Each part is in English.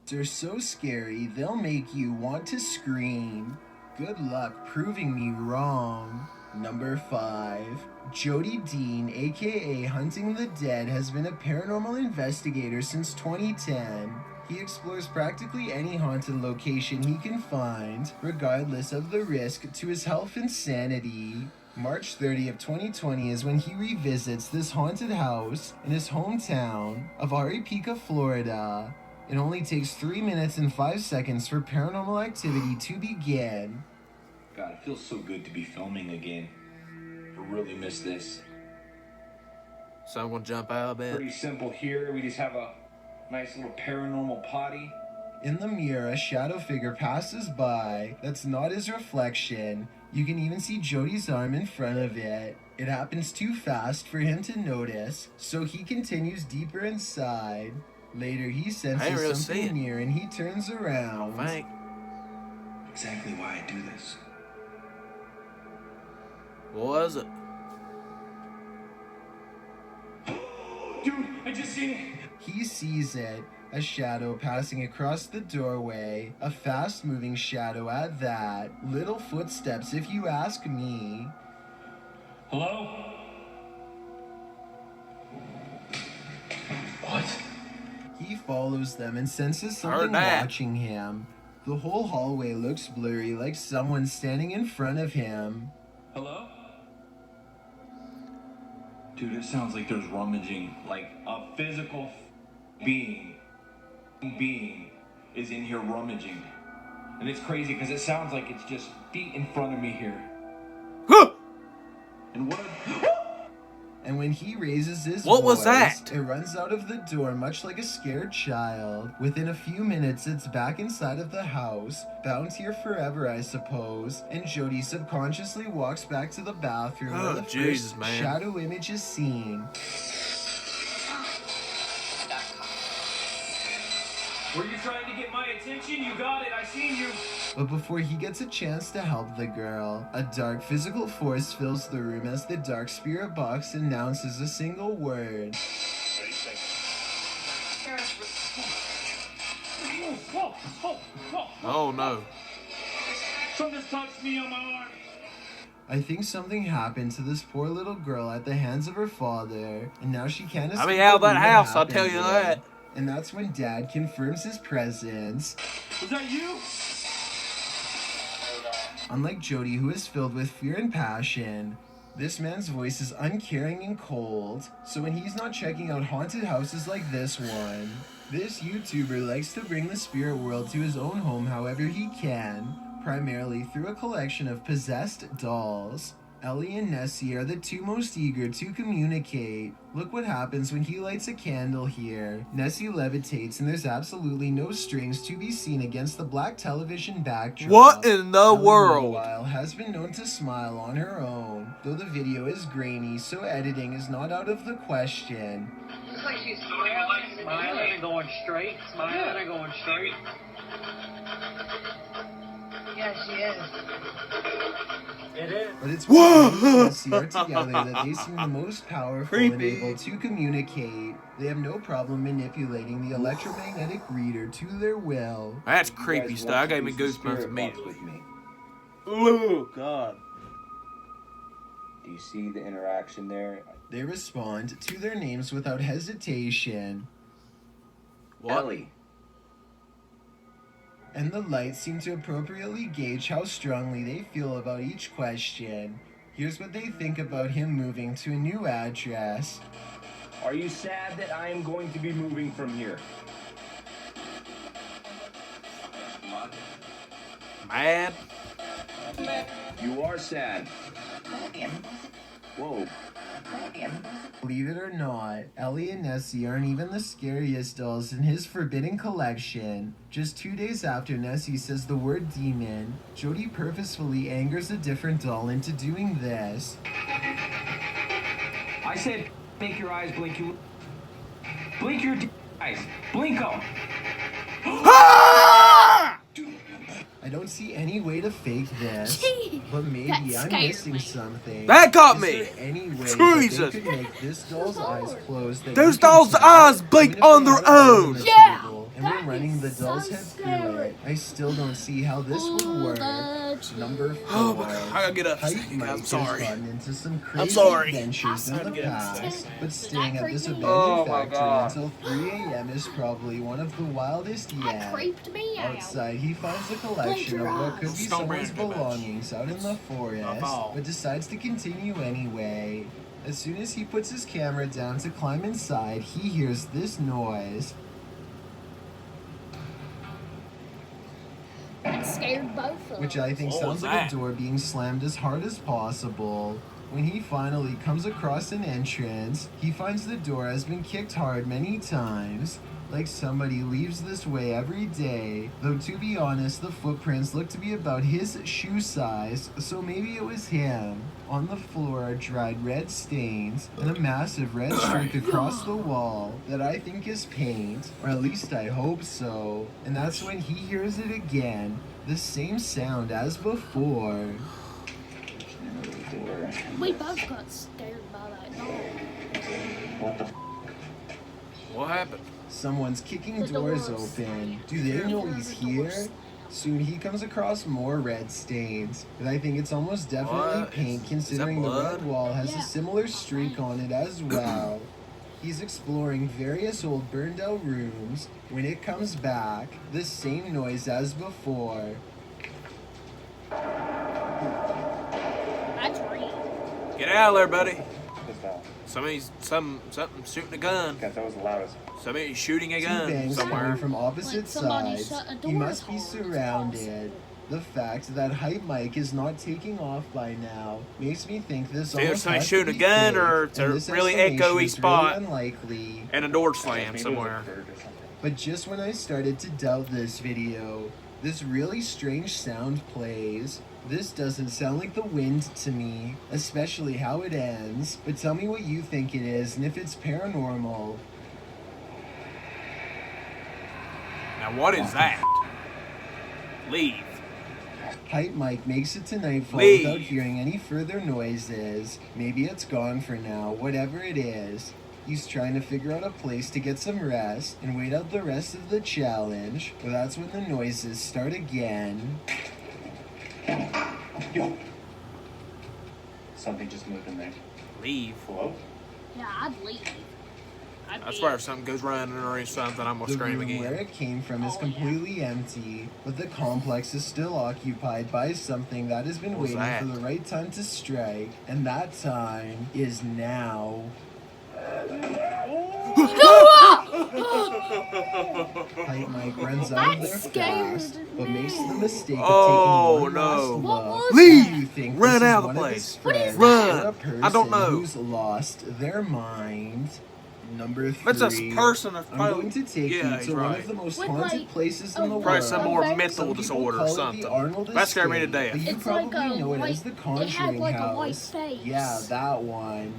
They're so scary, they'll make you want to scream. Good luck proving me wrong. Number 5. Jody Dean, aka Hunting the Dead, has been a paranormal investigator since 2010. He explores practically any haunted location he can find, regardless of the risk to his health and sanity. March 30th, 2020 is when he revisits this haunted house in his hometown of Aripeka, Florida. It only takes 3 minutes and 5 seconds for paranormal activity to begin. God, it feels so good to be filming again. I really miss this. Someone jump out of bed. Pretty simple here. We just have a nice little paranormal potty. In the mirror, a shadow figure passes by. That's not his reflection. You can even see Jody's arm in front of it. It happens too fast for him to notice, so he continues deeper inside. Later, he senses something near and he turns around. Exactly why I do this. What was it? Dude, I just seen it. He sees it, a shadow passing across the doorway, a fast-moving shadow at that. Little footsteps, if you ask me. Hello? What? He follows them and senses something watching him. The whole hallway looks blurry, like someone's standing in front of him. Hello? Dude, it sounds like there's rummaging, like a physical being is in here rummaging. And it's crazy because it sounds like it's just feet in front of me here. And what And when he raises his voice, was that? It runs out of the door much like a scared child. Within a few minutes, it's back inside of the house, bound here forever, I suppose. And Jody subconsciously walks back to the bathroom where the first shadow image is seen. Were you trying to get my attention? You got it. I seen you. But before he gets a chance to help the girl, a dark physical force fills the room as the dark spirit box announces a single word. Oh no. Something touched me on my arm. I think something happened to this poor little girl at the hands of her father, and now she can't escape. I mean, out of that house, I'll tell you that. And that's when Dad confirms his presence. Was that you? Unlike Jody, who is filled with fear and passion, this man's voice is uncaring and cold. So when he's not checking out haunted houses like this one, this YouTuber likes to bring the spirit world to his own home however he can, primarily through a collection of possessed dolls. Ellie and Nessie are the two most eager to communicate. Look what happens when he lights a candle here. Nessie levitates and there's absolutely no strings to be seen against the black television backdrop. What in the Ellie, world? meanwhile, has been known to smile on her own, though the video is grainy, so editing is not out of the question. Looks like she's smiling and going straight, smiling and going straight. Yeah, she is. It is. But it's when Ellie and Nessie are together that they seem the most powerful and able to communicate. They have no problem manipulating the electromagnetic reader to their will. That's creepy stuff. That gave me goosebumps immediately. Oh God. Do you see the interaction there? They respond to their names without hesitation. What? Ellie. And the lights seem to appropriately gauge how strongly they feel about each question. Here's what they think about him moving to a new address. Are you sad that I am going to be moving from here? Mad? You are sad. Whoa. Believe it or not, Ellie and Nessie aren't even the scariest dolls in his forbidden collection. Just 2 days after Nessie says the word demon, Jody purposefully angers a different doll into doing this. I said, make your eyes blink. You blink your eyes. Blink them. I don't see any way to fake this, but maybe I'm missing something. That got me! Is there any way Jesus! that they could make this doll's eyes close? That Those you can dolls' tell, eyes blink even if on they their aren't on own! the Yeah! table, and we're running the doll's head through it. I still don't see how this would work. Number 4. Oh my God, I gotta get up. Hype Mike I'm has sorry. gotten into some crazy sorry. adventures in the get up. past, but staying at this abandoned Oh my factory God. until 3 a.m. is probably one of the wildest That yet. creeped me out. Outside, he finds a collection of what could be Stone someone's Brand, pretty much. belongings out in the forest, Oh. but decides to continue anyway. As soon as he puts his camera down to climb inside, he hears this noise. That scared both of Which us. I think What sounds was like that? a door being slammed as hard as possible. When he finally comes across an entrance, he finds the door has been kicked hard many times, like somebody leaves this way every day, though to be honest, the footprints look to be about his shoe size, so maybe it was him. On the floor are dried red stains and a massive red streak across the wall that I think is paint, or at least I hope so. And that's when he hears it again, the same sound as before. We both got scared by that dog. What the What happened? Someone's kicking The doors doors. open. Do they know he's here? Soon he comes across more red stains, but I think it's almost definitely What? paint Is that considering the blood? red wall has Yeah. a similar streak on it as well. He's exploring various old burned out rooms. When it comes back, the same noise as before. That's real. Get out of there, buddy. What's that? Something shooting a gun. God, that was the loudest. Somebody's shooting a Two gun bangs somewhere. coming from opposite Like somebody sides. shut a He door must be as hard as surrounded. The fact that Hype Mike is not taking off by now makes me think this Either almost somebody has to shooting be a gun fake, or it's a and this really explanation echoey is spot. really unlikely. And a door Maybe slam it was a somewhere. bird or something. But just when I started to doubt this video, this really strange sound plays. This doesn't sound like the wind to me, especially how it ends. But tell me what you think it is and if it's paranormal. Now what is that? Leave. Hype Mike makes it to nightfall Leave. without hearing any further noises. Maybe it's gone for now, whatever it is. He's trying to figure out a place to get some rest and wait out the rest of the challenge. But that's when the noises start again. Yo. Something just moved in there. Leave. Hello? Yeah, I'd leave. I swear if something goes running or something, I'm gonna The scream room where again. it came from is Oh, completely empty, but the complex is still occupied by something that has been What was waiting that? for the right time to strike, and that time is now. Hype Mike runs out of That there scared fast, but me. makes the mistake of Oh, taking one no. last What look. was Leave! Do you think Run this is out of the one place. his What is friends that? or a person I don't know. who's lost their mind? Number 3. That's a person that's I'm probably. going to take Yeah, you he's to one right. of the most With, haunted like, places in the a world. Probably some more Some mental people disorder call or it the something. Arnold That scared me to Estate, death. but you It's like probably a know it white- as the it had Conjuring like a House. white face. Yeah, that one.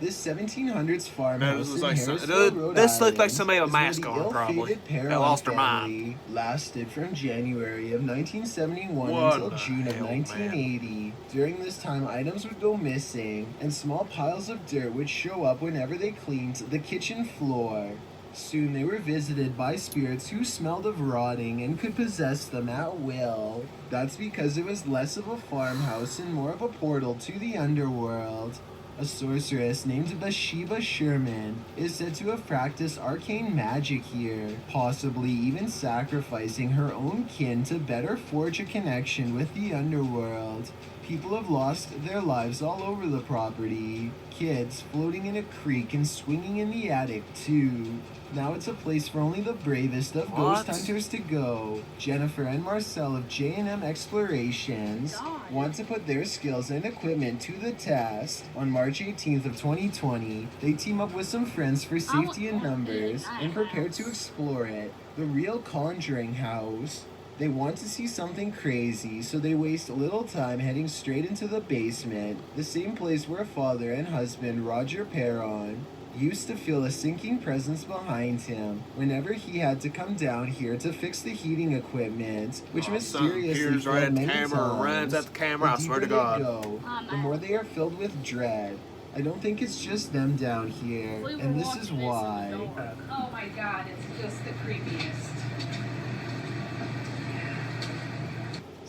This 1700s No, farmhouse this in looks like Harrisville, Rhode this looked like Island somebody with a is where mask the on, probably. ill-fated They Perron lost their family lasted from January of 1971 What until the June of hell, 1980. During this time, items would go missing, and small piles of dirt would show up whenever they cleaned the kitchen floor. Soon they were visited by spirits who smelled of rotting and could possess them at will. That's because it was less of a farmhouse and more of a portal to the underworld. A sorceress named Bathsheba Sherman is said to have practiced arcane magic here, possibly even sacrificing her own kin to better forge a connection with the underworld. People have lost their lives all over the property. Kids floating in a creek and swinging in the attic, too. Now it's a place for only the bravest of What? ghost hunters to go. Jennifer and Marcel of J&M Explorations God. want to put their skills and equipment to the test. On March 18th of 2020, they team up with some friends for safety in numbers and prepare to explore it. The real Conjuring House. They want to see something crazy, so they waste little time heading straight into the basement, the same place where father and husband Roger Perron used to feel a sinking presence behind him whenever he had to come down here to fix the heating equipment, which Oh, something mysteriously appears right failed at the many camera or times. runs at the camera, I The swear to deeper they God. go, the more they are filled with dread. I don't think it's just them down here, We were and this watching is this in the why. dark. Oh my god, it's just the creepiest.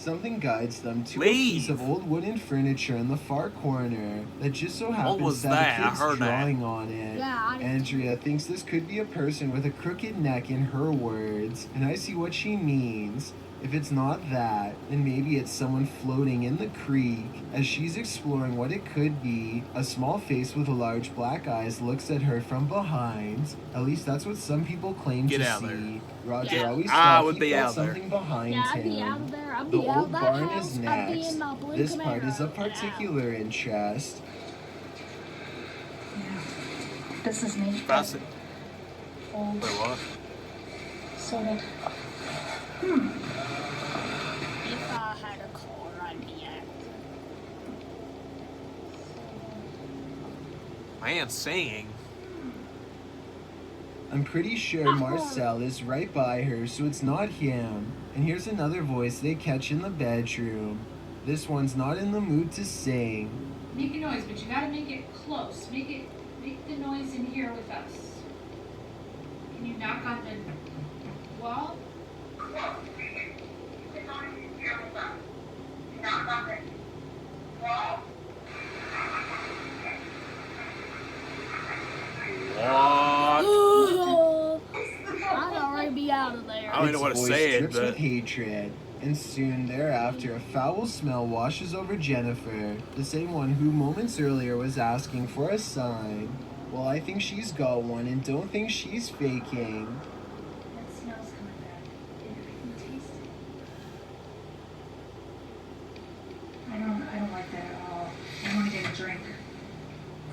something guides them to a Leave. piece of old wooden furniture in the far corner that just so happens was to that? have a I kid's heard that. drawing on it. Yeah, I did. Andrea thinks this could be a person with a crooked neck in her words, and I see what she means. If it's not that, then maybe it's someone floating in the creek. As she's exploring what it could be, a small face with large black eyes looks at her from behind. At least that's what some people claim Get to out there. see. Roger Yeah. always I thought would he be felt out there. something behind Yeah, I'd him. be out of there. I'd The be out old of that barn house. is I'd be next. in my blue This part is of Camaro. Get out. particular interest. This is me. That's it. Old, Wait, what? sort of. If I had a car, I'd be out. Man, singing. I'm pretty sure Marcel is right by her, so it's not him. And here's another voice they catch in the bedroom. This one's not in the mood to sing. Make a noise, but you gotta make it close. Make the noise in here with us. Can you knock on the wall? What? I'd already be out of there. I don't even know what Its it voice said, drips with but hatred. And soon thereafter, a foul smell washes over Jennifer, the same one who moments earlier was asking for a sign. Well, I think she's got one and don't think she's faking. That smell's coming back. Can you taste it? I don't like that at all. I want to get a drink.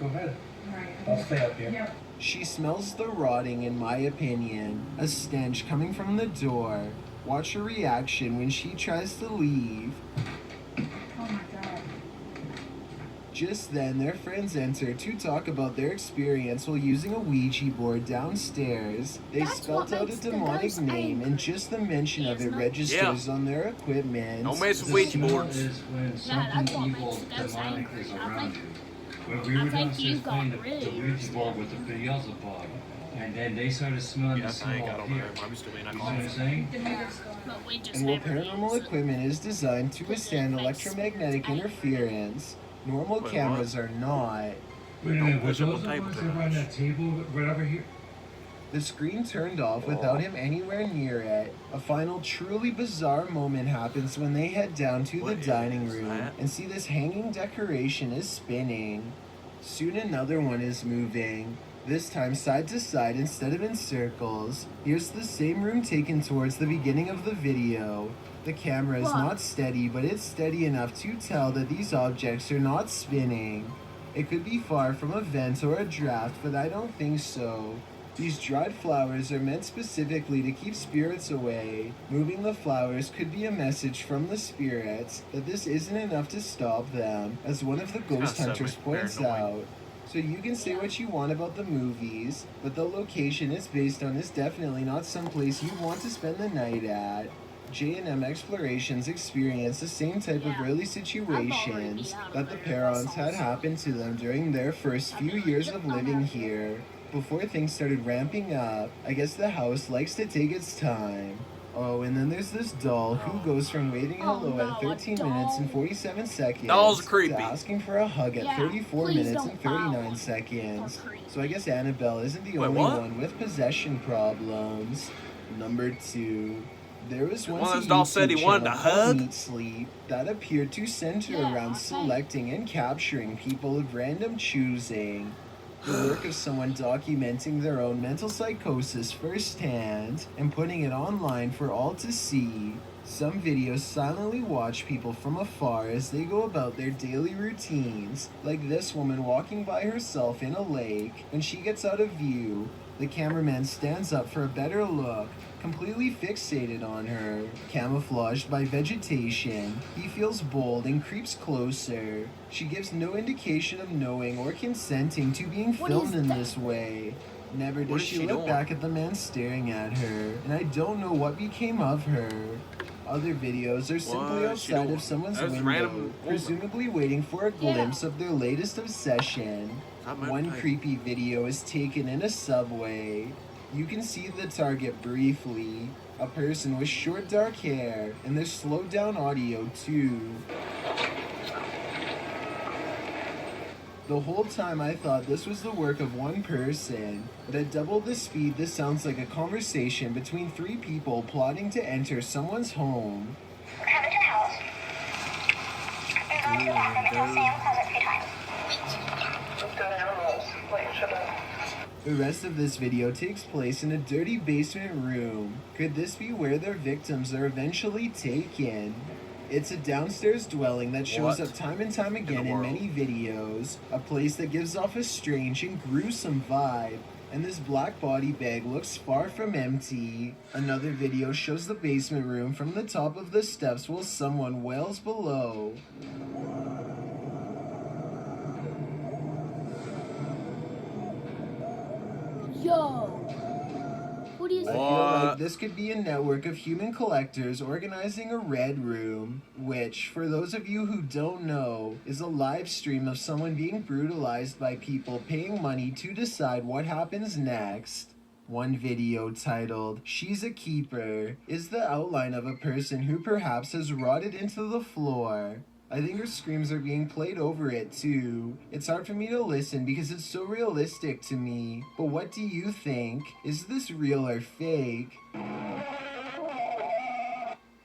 Go ahead. All right. I'll stay up here. Yep. She smells the rotting, in my opinion, a stench coming from the door. Watch her reaction when she tries to leave. Oh my god. Just then, their friends enter to talk about their experience while using a Ouija board downstairs. They That's spelt what out a makes the demonic ghost name, angry. and just the mention of it Isn't it? registers on their equipment. don't mess with The Ouija smell boards. is when that's something what evil, makes the ghost demonic angry. is I around think- you. When we I were think you downstairs playing got the really Ouija board with the Beelzebub, and then they started smelling Yeah, the I ain't smell got up over here. there. I'm still being You see what I'm saying? The music's going on. But we just And while never paranormal use it. equipment is designed to withstand makes electromagnetic spirits angry. interference, normal Wait, cameras are not. Wait a Don't minute, push was up those the the table ones too that were on much. that table right over here? The screen turned off without him anywhere near it. A final truly bizarre moment happens when they head down to the What dining is room that? and see this hanging decoration is spinning. Soon another one is moving, this time side to side instead of in circles. Here's the same room taken towards the beginning of the video. The camera is What? not steady, but it's steady enough to tell that these objects are not spinning. It could be far from a vent or a draft, but I don't think so. These dried flowers are meant specifically to keep spirits away. Moving the flowers could be a message from the spirits that this isn't enough to stop them, as one of the ghost kinda hunters points paranoid. out. So you can say what you want about the movies, but the location it's based on is definitely not someplace you want to spend the night at. J&M Explorations experienced the same type of Yeah. early I'd situations already be out of that the there if I parents saw had some. happened to them during their first I'd few be like, years "Yep, of I'm living out here." here. Before things started ramping up, I guess the house likes to take its time. Oh, and then there's this doll who goes from waving Oh, hello no, at a 13 minutes and doll. 47 seconds Dolls are creepy. to asking for a hug at Yeah, 34 please minutes don't and buy 39 one. seconds. They're creepy. So I guess Annabelle isn't the Wait, only what? one with possession problems. Number 2. There was One once of a those dolls said he YouTube wanted channel to called hug? Meat Sleep that appeared to center Yeah, around okay. selecting and capturing people of random choosing. The work of someone documenting their own mental psychosis firsthand and putting it online for all to see. Some videos silently watch people from afar as they go about their daily routines, like this woman walking by herself in a lake. When she gets out of view, the cameraman stands up for a better look, completely fixated on her. Camouflaged by vegetation, he feels bold and creeps closer. She gives no indication of knowing or consenting to being What filmed is in that? this way. Never What does is she she look doing? back at the man staring at her, and I don't know what became of her. Other videos are simply What is she outside doing? of someone's That's window, random woman. presumably waiting for a Yeah. glimpse of their latest obsession. That might One be- creepy video is taken in a subway. You can see the target briefly, a person with short dark hair, and there's slowed down audio too. The whole time I thought this was the work of one person, but at double the speed this sounds like a conversation between 3 people plotting to enter someone's home. Come into the house. You're going to walk into the same closet 3 times. We've got animals. Wait, shut up. The rest of this video takes place in a dirty basement room. Could this be where their victims are eventually taken? It's a downstairs dwelling that shows up time and time again in many videos. A place that gives off a strange and gruesome vibe. And this black body bag looks far from empty. Another video shows the basement room from the top of the steps while someone wails below. Yo! What is I feel like this could be a network of human collectors organizing a red room, which, for those of you who don't know, is a live stream of someone being brutalized by people paying money to decide what happens next. One video titled, "She's a Keeper," is the outline of a person who perhaps has rotted into the floor. I think her screams are being played over it too. It's hard for me to listen because it's so realistic to me. But what do you think? Is this real or fake?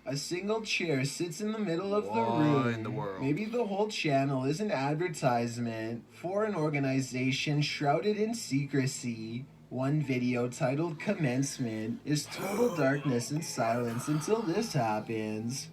A single chair sits in the middle of the room. in the world? Maybe the whole channel is an advertisement for an organization shrouded in secrecy. One video titled "Commencement" is total darkness and silence until this happens.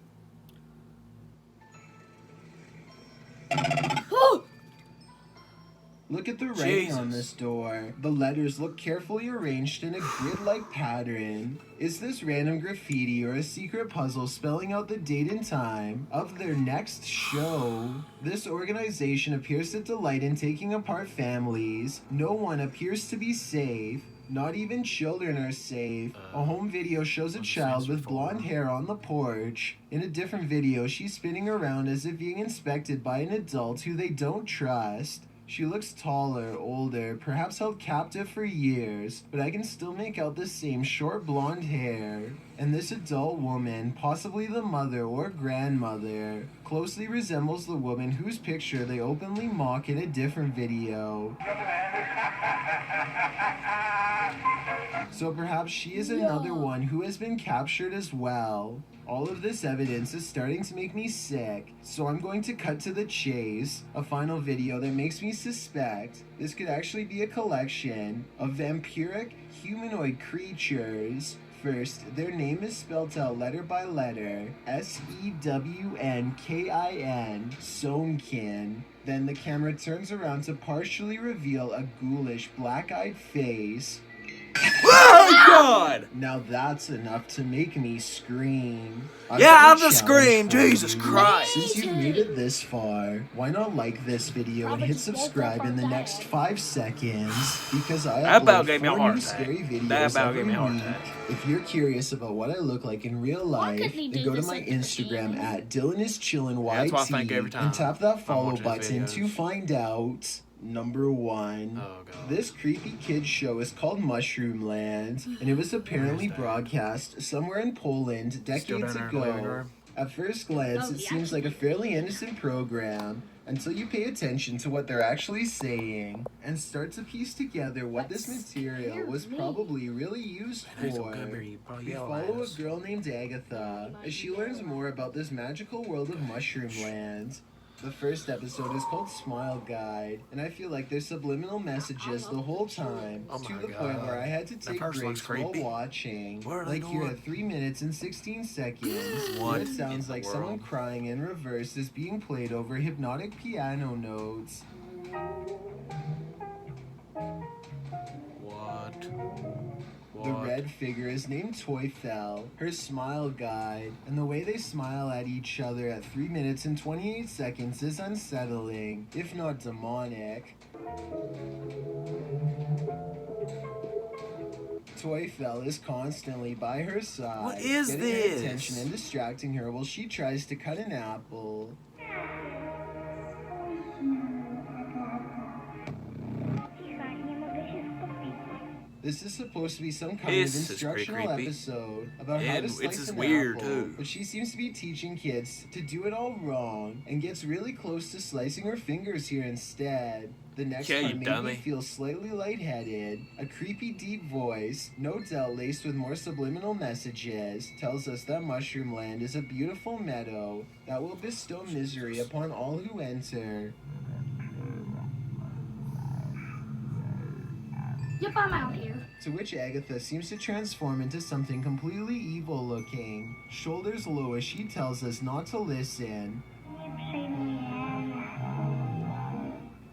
Look at the writing on this door. The letters look carefully arranged in a grid-like pattern. Is this random graffiti or a secret puzzle spelling out the date and time of their next show? This organization appears to delight in taking apart families. No one appears to be safe. Not even children are safe. A home video shows a child with blonde hair on the porch. In a different video, she's spinning around as if being inspected by an adult who they don't trust. She looks taller, older, perhaps held captive for years, but I can still make out the same short blonde hair. And this adult woman, possibly the mother or grandmother, closely resembles the woman whose picture they openly mock in a different video. So perhaps she is another one who has been captured as well. All of this evidence is starting to make me sick, so I'm going to cut to the chase. A final video that makes me suspect this could actually be a collection of vampiric humanoid creatures. First, their name is spelled out letter by letter, S-E-W-N-K-I-N, Sownkin. Then the camera turns around to partially reveal a ghoulish black-eyed face. Oh God! Now that's enough to make me scream. I've Yeah, got a I'll just scream. challenge for Jesus you. Christ. Since you've made it this far, why not like this video and hit subscribe in the next 5 seconds? Because I That about upload gave me a 4 heart new attack. scary That videos about every gave me a heart week. attack. If you're curious about what I look like in real life, couldn't he then do go to this my at the Instagram beginning? at DylanIsChillin' That's what I think every YT time and tap that I'm follow watching button videos. to find out. Number 1. Oh God. This creepy kid show is called Mushroom Land, and it was apparently broadcast somewhere in Poland Still decades down there in the living ago. room? At first glance, Oh, it yeah. seems like a fairly innocent program until you pay attention to what they're actually saying and start to piece together what this material was probably really used There's a for. Goodberry, you probably We yell follow at a us. girl named Agatha as she learns more about this magical world of Mushroom Land. The first episode is called Smile Guide, and I feel like there's subliminal messages the whole time, Oh to my the point where God. I had to That take person looks breaks while creepy. watching. Where are they Like here going? at 3 minutes and 16 seconds, What where it in sounds the like someone world? crying in reverse is being played over hypnotic piano notes. What? The red figure is named Toyfell, her smile guide, and the way they smile at each other at 3 minutes and 28 seconds is unsettling, if not demonic. Toyfell is constantly by her side, What is getting this? her attention and distracting her while she tries to cut an apple. This is supposed to be some kind This of is pretty instructional creepy. episode about how And to it's slice just an weird, apple, too. but she seems to be teaching kids to do it all wrong and gets really close to slicing her fingers here instead. The next Yeah, part you made dummy. me feel slightly lightheaded. A creepy deep voice, no doubt laced with more subliminal messages, tells us that Mushroom Land is a beautiful meadow that will bestow misery upon all who enter. Yep, I'm out here. To which Agatha seems to transform into something completely evil looking. Shoulders low as she tells us not to listen.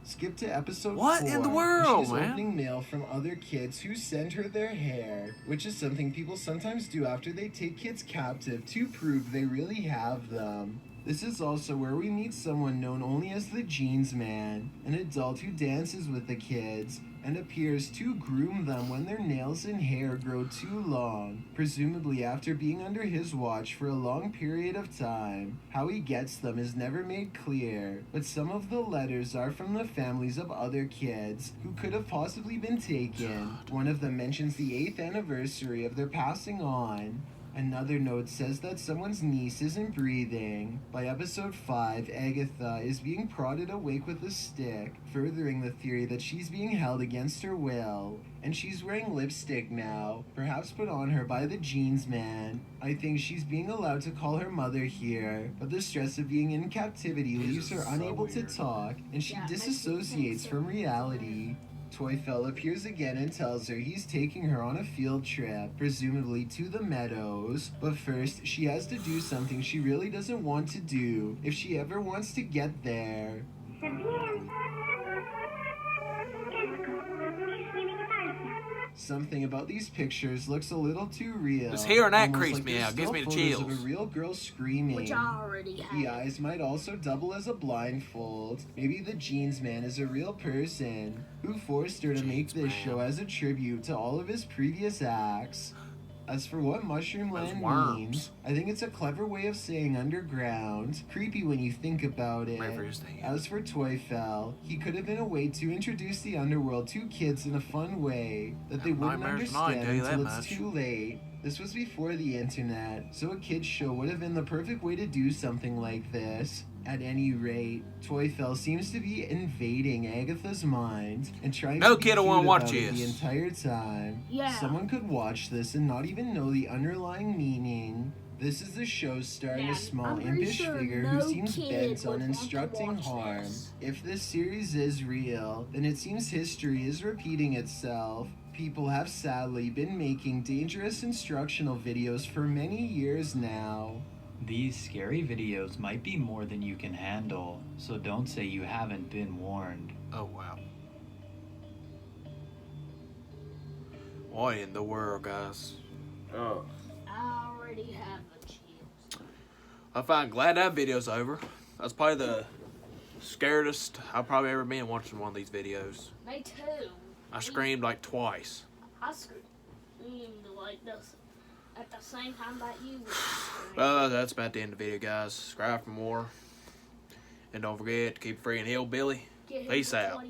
Skip to episode What 4. in the where world, she's man? opening mail from other kids who send her their hair, which is something people sometimes do after they take kids captive to prove they really have them. This is also where we meet someone known only as the Jeans Man, an adult who dances with the kids and appears to groom them when their nails and hair grow too long, presumably after being under his watch for a long period of time. How he gets them is never made clear, but some of the letters are from the families of other kids who could have possibly been taken. One of them mentions the 8th anniversary of their passing on. Another note says that someone's niece isn't breathing. By episode 5, Agatha is being prodded awake with a stick, furthering the theory that she's being held against her will. And she's wearing lipstick now, perhaps put on her by the Jeans Man. I think she's being allowed to call her mother here, but the stress of being in captivity leaves her unable to talk, and she disassociates from reality. Toyfell appears again and tells her he's taking her on a field trip, presumably to the meadows. But first, she has to do something she really doesn't want to do if she ever wants to get there. Something about these pictures looks a little too real. Just hearing that almost creeps like me they're out, gives still me the photos chills. of a real girl screaming. Which I already have. The eyes might also double as a blindfold. Maybe the Jeans Man is a real person who forced her to make this show as a tribute to all of his previous acts. As for what Mushroom Land worms. means, I think it's a clever way of saying underground. Creepy when you think about it. Right for his thing. As for Toyfell, he could have been a way to introduce the underworld to kids in a fun way that they wouldn't Nightmares tonight, understand tell you that until it's much. too late. This was before the internet, so a kid's show would have been the perfect way to do something like this. At any rate, Toyfell seems to be invading Agatha's mind and trying No to be kid will cute wanna watch about it the this. entire time. Yeah. Someone could watch this and not even know the underlying meaning. This is the show starring a Dad, small, I'm pretty impish sure figure no who seems kid bent would on want to instructing watch harm. this. If this series is real, then it seems history is repeating itself. People have sadly been making dangerous instructional videos for many years now. These scary videos might be more than you can handle, so don't say you haven't been warned. Oh, wow. What in the world, guys? Oh. I already have the chills. I'm fine. Glad that video's over. That's probably the scaredest I've probably ever been watching one of these videos. Me too. I screamed like twice. I screamed like this at the same time that you were. Well, that's about the end of the video, guys. Subscribe for more. And don't forget to keep free and hillbilly. Peace out.